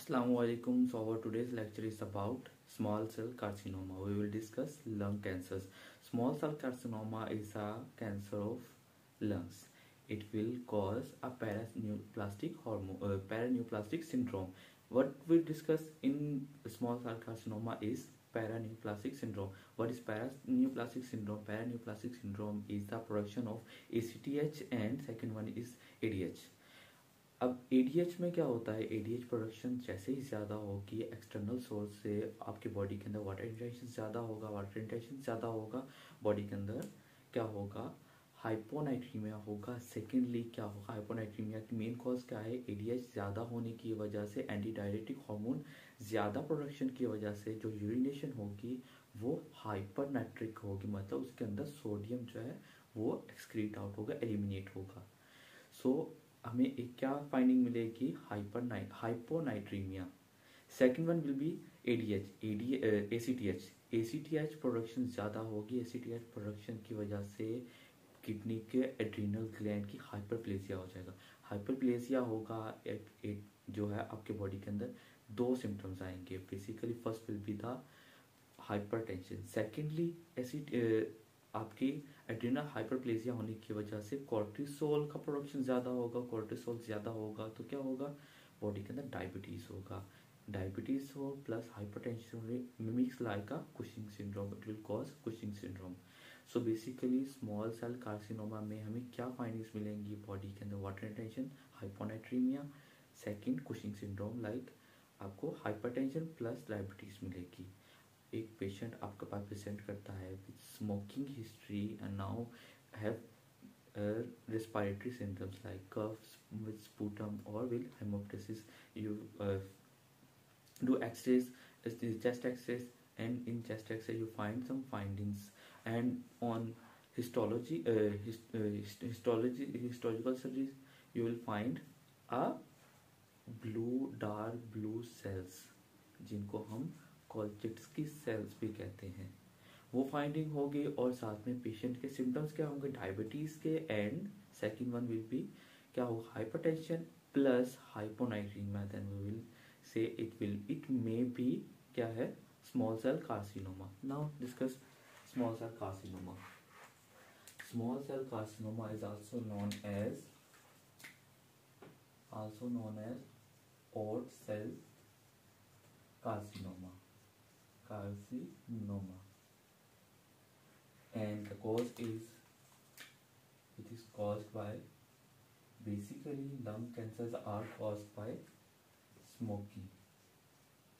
Assalamualaikum. So our today's lecture is about small cell carcinoma. We will discuss lung cancers. Small cell carcinoma is a cancer of lungs. It will cause a paraneoplastic syndrome. What we discuss in small cell carcinoma is paraneoplastic syndrome. What is paraneoplastic syndrome? Paraneoplastic syndrome is the production of ACTH and second one is ADH. अब ADH में क्या होता है? ADH production जैसे ही ज़्यादा होगी external source से आपके बॉडी के अंदर वाटर इंटेंशन ज़्यादा होगा, वाटर इंटेंशन ज़्यादा होगा, बॉडी के अंदर क्या होगा? हाइपोनाइट्रीमिया होगा. सेकेंडली क्या होगा? हाइपोनाइट्रीमिया की मेन कॉज क्या है? एडीएच ज़्यादा होने की वजह से, एंटी डायरेटिक हार्मोन ज़्यादा प्रोडक्शन की वजह से जो यूरिनेशन होगी वो हाइपरनाइट्रिक होगी, मतलब उसके अंदर सोडियम जो है वो एक्सक्रीट आउट होगा, एलिमिनेट होगा. सो हमें एक क्या फाइंडिंग मिलेगी? Hyponatremia. Second one will be ADH, ACTH production ज़्यादा होगी. एसीटीएच प्रोडक्शन की वजह से किडनी के एड्रीनल ग्लैंड की हाइपरप्लेसिया हो जाएगा. हाइपरप्लेसिया होगा एक जो है आपके बॉडी के अंदर दो सिम्टम्स आएंगे. Basically first will be the hypertension. Secondly आपकी एड्रीनल हाइपरप्लेसिया होने की वजह से कॉर्टिसोल का प्रोडक्शन ज़्यादा होगा. कॉर्टिसोल ज़्यादा होगा तो क्या होगा? बॉडी के अंदर डायबिटीज़ होगा. डायबिटीज़ हो plus hypertension mimics like a Cushing syndrome. It will cause Cushing syndrome. So basically small cell carcinoma में हमें क्या फाइंडिंग्स मिलेंगी? बॉडी के अंदर water retention, hyponatremia, second Cushing syndrome, like आपको हाइपरटेंशन प्लस डायबिटीज़ मिलेगी. एक पेशेंट आपके पास प्रेजेंट करता है with smoking history and now have respiratory symptoms like coughs with sputum or with hemoptysis. You do x-rays, chest x-rays, and in chest x-ray you find some findings, and on histological studies you will find a dark blue cells जिनको हम कोल्चिट्स्की sales भी कहते हैं, वो finding होगी. और साथ में पेशेंट के सिम्टम्स क्या होंगे? डायबिटीज़ के, and second one will be क्या होगा? Hypertension plus hyponatremia. Then we will say it may be क्या है? Small cell carcinoma. Now discuss small cell carcinoma. Small cell carcinoma is also known as odd cell carcinoma. And the cause is, it is caused by, basically lung cancers are caused by smoking.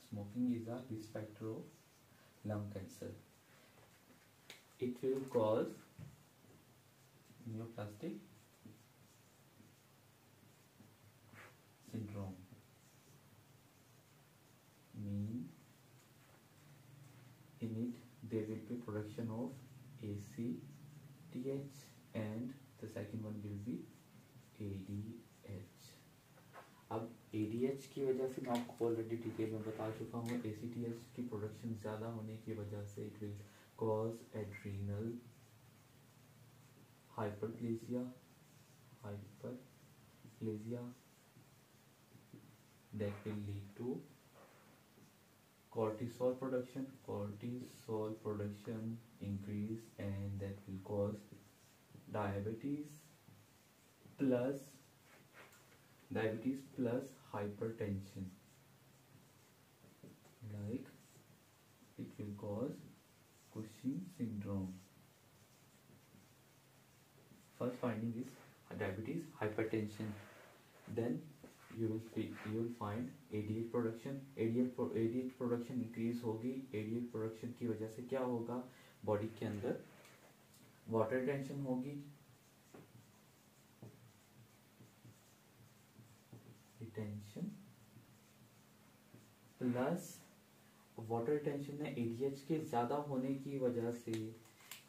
Smoking is a risk factor of lung cancer. It will cause neoplastic syndrome. In it there will be production of ACTH and the second one will be ADH. अब ADH की वजह से मैं आपको already detail में बता चुका हूँ. ACTH की प्रोडक्शन ज़्यादा होने की वजह से it will cause adrenal hyperplasia that will lead to cortisol production increase, and that will cause diabetes plus hypertension, like it will cause Cushing syndrome. First finding is diabetes, hypertension. Then you will find ADH production. ADH production increase होगी. ADH production की वजह से क्या होगा? Body के अंदर water retention होगी. Plus water retention में ADH के ज़्यादा होने की वजह से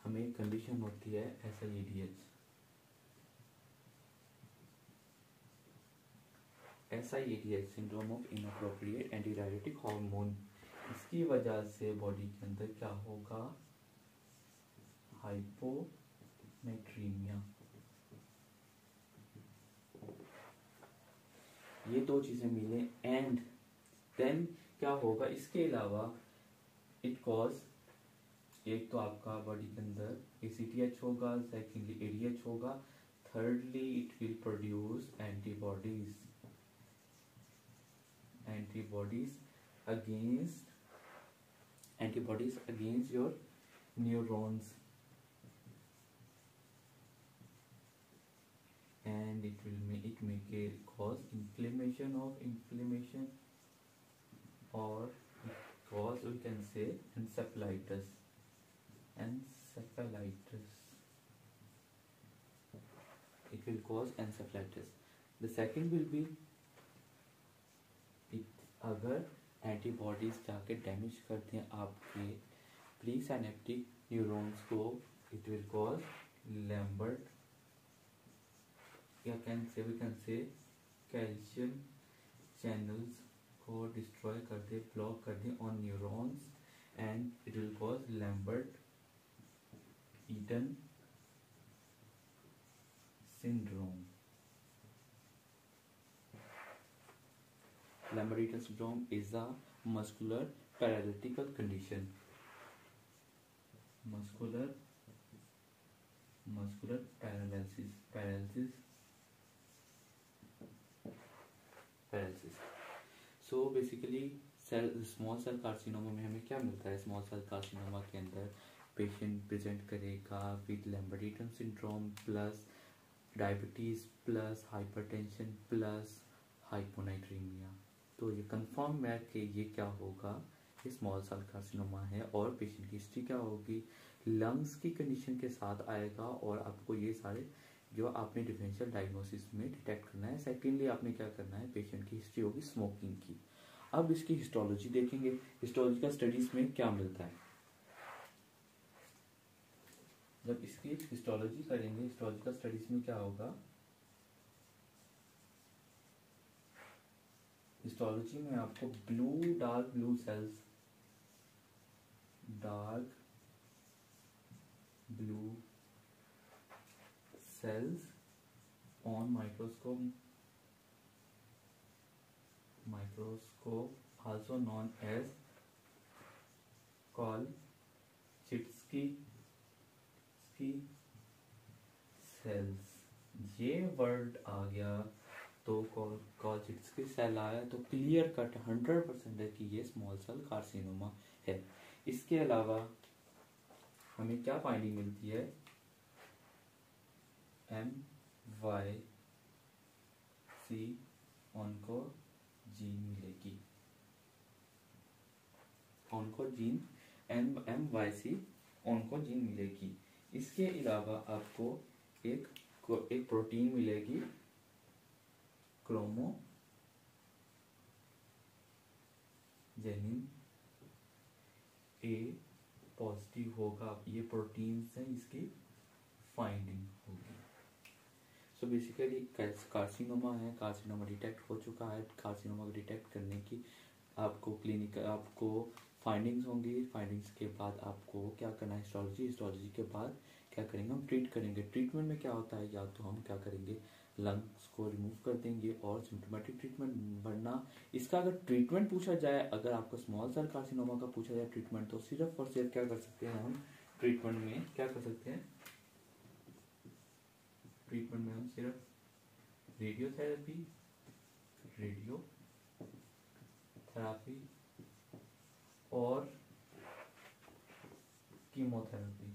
हमें कंडीशन होती है SIADH. SIADH syndrome of inappropriate antidiuretic hormone. इसकी वजह से बॉडी के अंदर क्या होगा? हाइपोनेट्रीमिया. ये दो चीजें मिले, एंड इसके अलावा इट कॉज, एक तो आपका बॉडी के अंदर ACTH होगा, सेकेंडली ADH होगा, thirdly it will produce antibodies against your neurons, and it may cause inflammation, or it cause, we can say, encephalitis. It will cause encephalitis. The second will be, अगर antibodies जाके damage करते हैं आपके presynaptic neurons को, it will cause Lambert, या we can say calcium channels को destroy कर दे, ब्लॉक कर दे on neurons, and it will cause Lambert Eaton syndrome. Lambert-Eaton syndrome is a muscular paralytical condition. Muscular paralysis. So basically small cell carcinoma में हमें क्या मिलता है? स्मॉल सेल कार्सिनोमा के अंदर पेशेंट प्रेजेंट करेगा with Lambert Eaton syndrome plus diabetes plus hypertension plus hyponatremia. तो ये कंफर्म है कि ये क्या होगा, ये स्मॉल सेल कार्सिनोमा है। और पेशेंट की हिस्ट्री क्या होगी, लंग्स की कंडीशन के साथ आएगा, और आपको ये सारे जो आपने डिफरेंशियल डायग्नोसिस में डिटेक्ट करना है। सेकेंडली आपने क्या करना है, पेशेंट की हिस्ट्री होगी स्मोकिंग की। अब इसकी हिस्टोलॉजी देखेंगे, हिस्टोलॉजिकल स्टडीज में क्या मिलता है। जब इसकी हिस्टोलॉजी करेंगे, हिस्टोलॉजिकल स्टडीज में क्या होगा, हिस्टोलॉजी में आपको dark blue cells on microscope also known as Kolchitsky cells. ये वर्ड आ गया तो कोल्चिट्स्की सेल आया तो क्लियर कट 100% है कि ये स्मॉल सेल कार्सिनोमा है। इसके अलावा हमें क्या फाइंडिंग मिलती है, MYC ऑन्कोजीन मिलेगी, MYC ऑन्कोजीन मिलेगी। इसके अलावा आपको एक प्रोटीन मिलेगी, क्रोमोजेनिन A पॉजिटिव होगा। ये प्रोटीन से इसकी फाइंडिंग होगी। सो बेसिकली कार्सिनोमा है, कार्सिनोमा डिटेक्ट हो चुका है। कार्सिनोमा को डिटेक्ट करने की आपको फाइंडिंग्स होंगी। फाइंडिंग्स के बाद आपको क्या करना है, हिस्टोलॉजी के बाद क्या करेंगे, हम ट्रीट करेंगे। ट्रीटमेंट में क्या होता है, या तो हम क्या करेंगे, लंग्स को रिमूव कर देंगे और सिम्टोमेटिक ट्रीटमेंट बढ़ना। इसका अगर ट्रीटमेंट पूछा जाए, अगर आपको स्मॉल सेल कार्सिनोमा का पूछा जाए ट्रीटमेंट, तो सिर्फ और सिर्फ क्या कर सकते हैं हम, ट्रीटमेंट में क्या कर सकते हैं, ट्रीटमेंट में हम सिर्फ रेडियोथेरेपी और कीमोथेरेपी